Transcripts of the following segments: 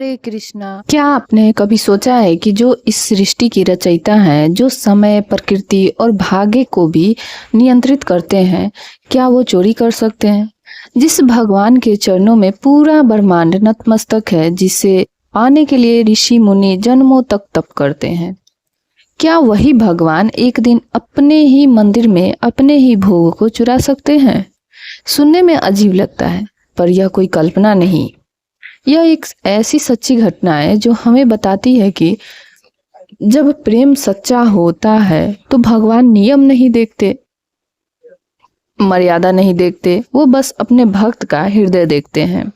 हरे कृष्णा। क्या आपने कभी सोचा है कि जो इस सृष्टि की रचयिता हैं, जो समय, प्रकृति और भाग्य को भी नियंत्रित करते हैं, क्या वो चोरी कर सकते हैं? जिस भगवान के चरणों में पूरा ब्रह्मांड नतमस्तक है, जिसे पाने के लिए ऋषि मुनि जन्मों तक तप करते हैं, क्या वही भगवान एक दिन अपने ही मंदिर में अपने ही भोग को चुरा सकते हैं? सुनने में अजीब लगता है, पर यह कोई कल्पना नहीं, यह एक ऐसी सच्ची घटना है जो हमें बताती है कि जब प्रेम सच्चा होता है तो भगवान नियम नहीं देखते, मर्यादा नहीं देखते, वो बस अपने भक्त का हृदय देखते हैं।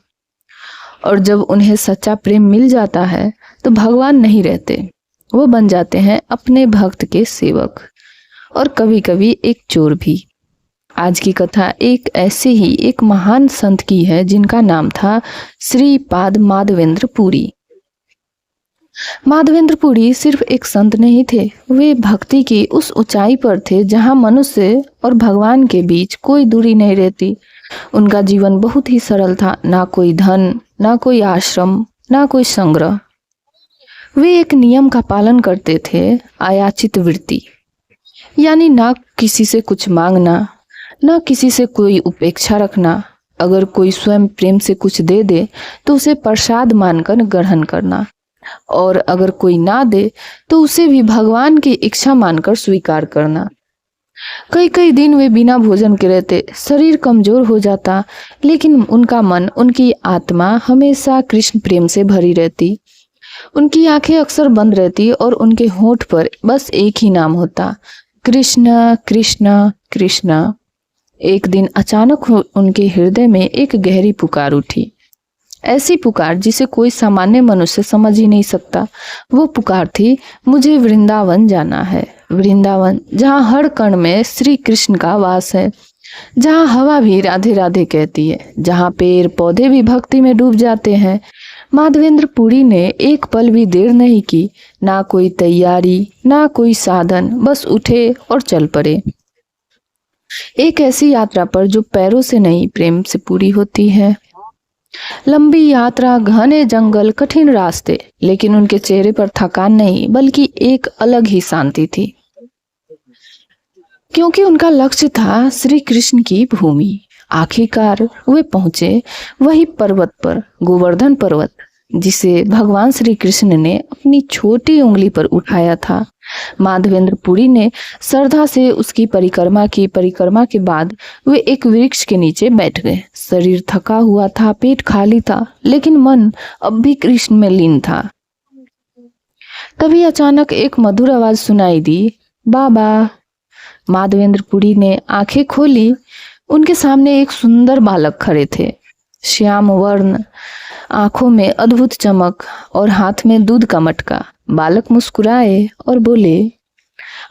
और जब उन्हें सच्चा प्रेम मिल जाता है तो भगवान नहीं रहते, वो बन जाते हैं अपने भक्त के सेवक और कभी कभी एक चोर भी। आज की कथा एक ऐसे ही एक महान संत की है जिनका नाम था श्रीपाद माधवेंद्र पुरी। माधवेंद्र पुरी सिर्फ एक संत नहीं थे, वे भक्ति की उस ऊंचाई पर थे जहां मनुष्य और भगवान के बीच कोई दूरी नहीं रहती। उनका जीवन बहुत ही सरल था, ना कोई धन, ना कोई आश्रम, ना कोई संग्रह। वे एक नियम का पालन करते थे, अयाचित वृत्ति, यानी ना किसी से कुछ मांगना, न किसी से कोई उपेक्षा रखना। अगर कोई स्वयं प्रेम से कुछ दे दे तो उसे प्रसाद मानकर ग्रहण करना, और अगर कोई ना दे तो उसे भी भगवान की इच्छा मानकर स्वीकार करना। कई कई दिन वे बिना भोजन के रहते, शरीर कमजोर हो जाता, लेकिन उनका मन, उनकी आत्मा हमेशा कृष्ण प्रेम से भरी रहती। उनकी आंखें अक्सर बंद रहती और उनके होंठ पर बस एक ही नाम होता, कृष्ण कृष्ण कृष्ण। एक दिन अचानक उनके हृदय में एक गहरी पुकार उठी, ऐसी पुकार जिसे कोई सामान्य मनुष्य समझ ही नहीं सकता। वो पुकार थी, मुझे वृंदावन जाना है। वृंदावन, जहाँ हर कण में श्री कृष्ण का वास है, जहाँ हवा भी राधे राधे कहती है, जहाँ पेड़ पौधे भी भक्ति में डूब जाते हैं। माधवेंद्र पुरी ने एक पल भी देर नहीं की, ना कोई तैयारी, ना कोई साधन, बस उठे और चल पड़े। एक ऐसी यात्रा पर जो पैरों से नहीं प्रेम से पूरी होती है। लंबी यात्रा, घने जंगल, कठिन रास्ते, लेकिन उनके चेहरे पर थकान नहीं बल्कि एक अलग ही शांति थी, क्योंकि उनका लक्ष्य था श्री कृष्ण की भूमि। आखिरकार वे पहुंचे वही पर्वत पर, गोवर्धन पर्वत, जिसे भगवान श्री कृष्ण ने अपनी छोटी उंगली पर उठाया था। माधवेंद्र पुरी ने श्रद्धा से उसकी परिक्रमा के बाद वे एक वृक्ष के नीचे बैठ गए। शरीर थका हुआ था, पेट खाली था, लेकिन मन अब भी कृष्ण में लीन था। तभी अचानक एक मधुर आवाज सुनाई दी, बाबा। माधवेंद्र पुरी ने आंखें खोली। उनके सामने एक सुंदर बालक खड़े थे, श्याम वर्ण, आंखों में अद्भुत चमक और हाथ में दूध का मटका। बालक मुस्कुराए और बोले,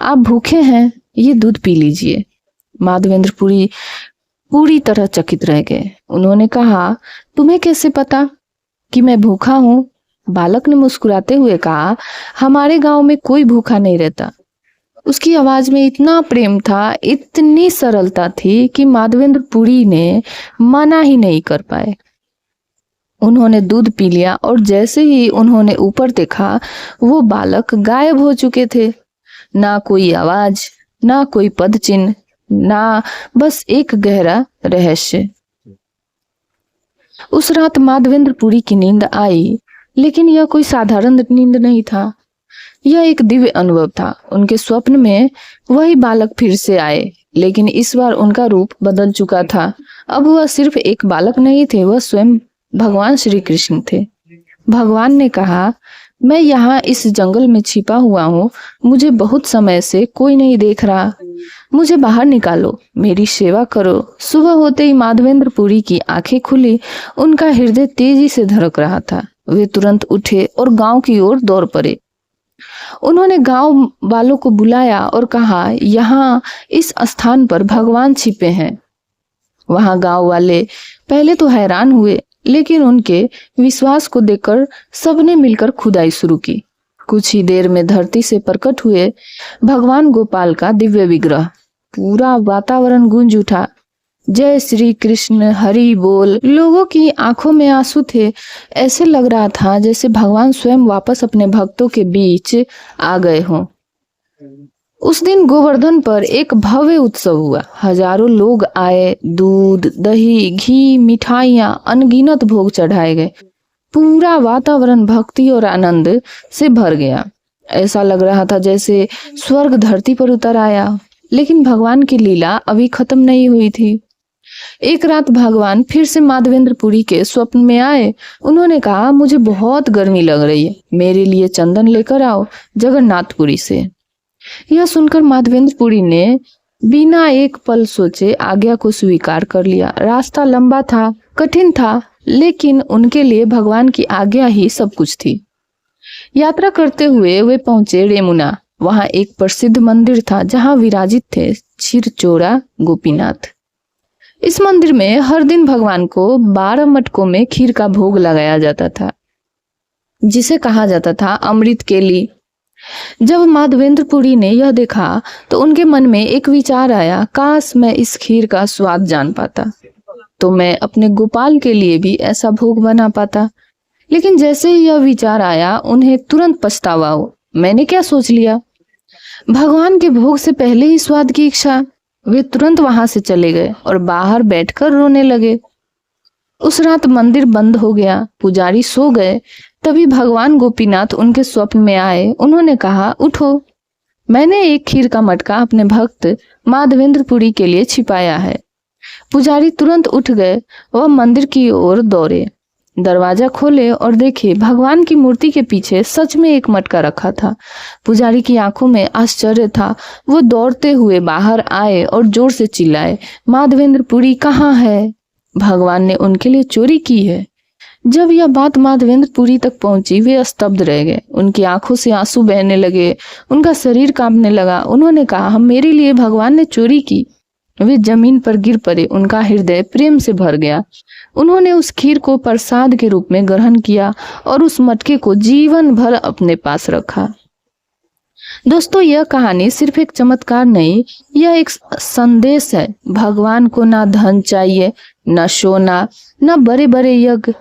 आप भूखे हैं, ये दूध पी लीजिए। माधवेंद्र पुरी पूरी तरह चकित रह गए। उन्होंने कहा, तुम्हें कैसे पता कि मैं भूखा हूँ? बालक ने मुस्कुराते हुए कहा, हमारे गांव में कोई भूखा नहीं रहता। उसकी आवाज में इतना प्रेम था, इतनी सरलता थी कि माधवेंद्र पुरी ने मना ही नहीं कर पाए। उन्होंने दूध पी लिया और जैसे ही उन्होंने ऊपर देखा, वो बालक गायब हो चुके थे। ना कोई आवाज, ना कोई पद चिन्ह, ना बस एक गहरा रहस्य। उस रात माधवेंद्र पुरी की नींद आई, लेकिन यह कोई साधारण नींद नहीं था, यह एक दिव्य अनुभव था। उनके स्वप्न में वही बालक फिर से आए, लेकिन इस बार उनका रूप बदल चुका था। अब वह सिर्फ एक बालक नहीं थे, वह स्वयं भगवान श्री कृष्ण थे। भगवान ने कहा, मैं यहाँ इस जंगल में छिपा हुआ हूँ, मुझे बहुत समय से कोई नहीं देख रहा, मुझे बाहर निकालो, मेरी सेवा करो। सुबह होते ही माधवेंद्र पुरी की आंखें खुली। उनका हृदय तेजी से धड़क रहा था। वे तुरंत उठे और गांव की ओर दौड़ पड़े। उन्होंने गांव वालों को बुलाया और कहा, यहाँ इस स्थान पर भगवान छिपे हैं। वहां गांव वाले पहले तो हैरान हुए, लेकिन उनके विश्वास को देखकर सबने मिलकर खुदाई शुरू की। कुछ ही देर में धरती से प्रकट हुए भगवान गोपाल का दिव्य विग्रह। पूरा वातावरण गूंज उठा। जय श्री कृष्ण, हरि बोल। लोगों की आंखों में आंसू थे। ऐसे लग रहा था जैसे भगवान स्वयं वापस अपने भक्तों के बीच आ गए हों। उस दिन गोवर्धन पर एक भव्य उत्सव हुआ। हजारों लोग आए, दूध, दही, घी, मिठाइयां, अनगिनत भोग चढ़ाए गए। पूरा वातावरण भक्ति और आनंद से भर गया। ऐसा लग रहा था जैसे स्वर्ग धरती पर उतर आया। लेकिन भगवान की लीला अभी खत्म नहीं हुई थी। एक रात भगवान फिर से माधवेंद्रपुरी के स्वप्न में आए। उन्होंने कहा, मुझे बहुत गर्मी लग रही है, मेरे लिए चंदन लेकर आओ जगन्नाथपुरी से। यह सुनकर माधवेंद्रपुरी ने बिना एक पल सोचे आज्ञा को स्वीकार कर लिया। रास्ता लंबा था, कठिन था, लेकिन उनके लिए भगवान की आज्ञा ही सब कुछ थी। यात्रा करते हुए वे पहुंचे रेमुना। वहां एक प्रसिद्ध मंदिर था जहां विराजित थे क्षीरचोरा गोपीनाथ। इस मंदिर में हर दिन भगवान को 12 मटकों में खीर का भोग लगाया जाता था, जिसे कहा जाता था अमृत केली। जब माधवेंद्रपुरी ने यह देखा तो उनके मन में एक विचार आया, काश मैं इस खीर का स्वाद जान पाता तो मैं अपने गोपाल के लिए भी ऐसा भोग बना पाता। लेकिन जैसे ही यह विचार आया, उन्हें तुरंत पछतावा हो, मैंने क्या सोच लिया। भगवान के भोग से पहले ही स्वाद की इच्छा। वे तुरंत वहां से चले गए और बाहर बैठकर रोने लगे। उस रात मंदिर बंद हो गया, पुजारी सो गए। तभी भगवान गोपीनाथ उनके स्वप्न में आए। उन्होंने कहा, उठो, मैंने एक खीर का मटका अपने भक्त माधवेंद्रपुरी के लिए छिपाया है। पुजारी तुरंत उठ गए। वह मंदिर की ओर दौड़े, दरवाजा खोले और देखे भगवान की मूर्ति के पीछे सच में एक मटका रखा था। पुजारी की आंखों में आश्चर्य था। वो दौड़ते हुए बाहर आए और जोर से चिल्लाए, माधवेंद्रपुरी कहाँ है? भगवान ने उनके लिए चोरी की है। जब यह बात माधवेंद्रपुरी तक पहुंची, वे स्तब्ध रह गए। उनकी आंखों से आंसू बहने लगे, उनका शरीर कांपने लगा। उन्होंने कहा, हम मेरे लिए भगवान ने चोरी की। वे जमीन पर गिर पड़े। उनका हृदय प्रेम से भर गया। उन्होंने उस खीर को प्रसाद के रूप में ग्रहण किया और उस मटके को जीवन भर अपने पास रखा। दोस्तों, यह कहानी सिर्फ एक चमत्कार नहीं, यह एक संदेश है। भगवान को ना धन चाहिए, ना सोना, ना बड़े बड़े यज्ञ।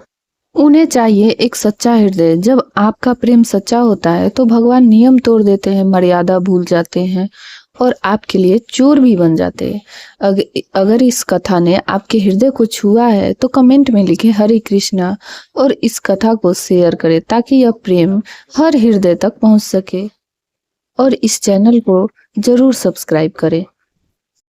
उन्हें चाहिए एक सच्चा हृदय। जब आपका प्रेम सच्चा होता है तो भगवान नियम तोड़ देते हैं, मर्यादा भूल जाते हैं और आपके लिए चोर भी बन जाते हैं। अगर इस कथा ने आपके हृदय को छुआ है तो कमेंट में लिखें हरे कृष्णा और इस कथा को शेयर करें ताकि यह प्रेम हर हृदय तक पहुंच सके। और इस चैनल को जरूर सब्सक्राइब करें।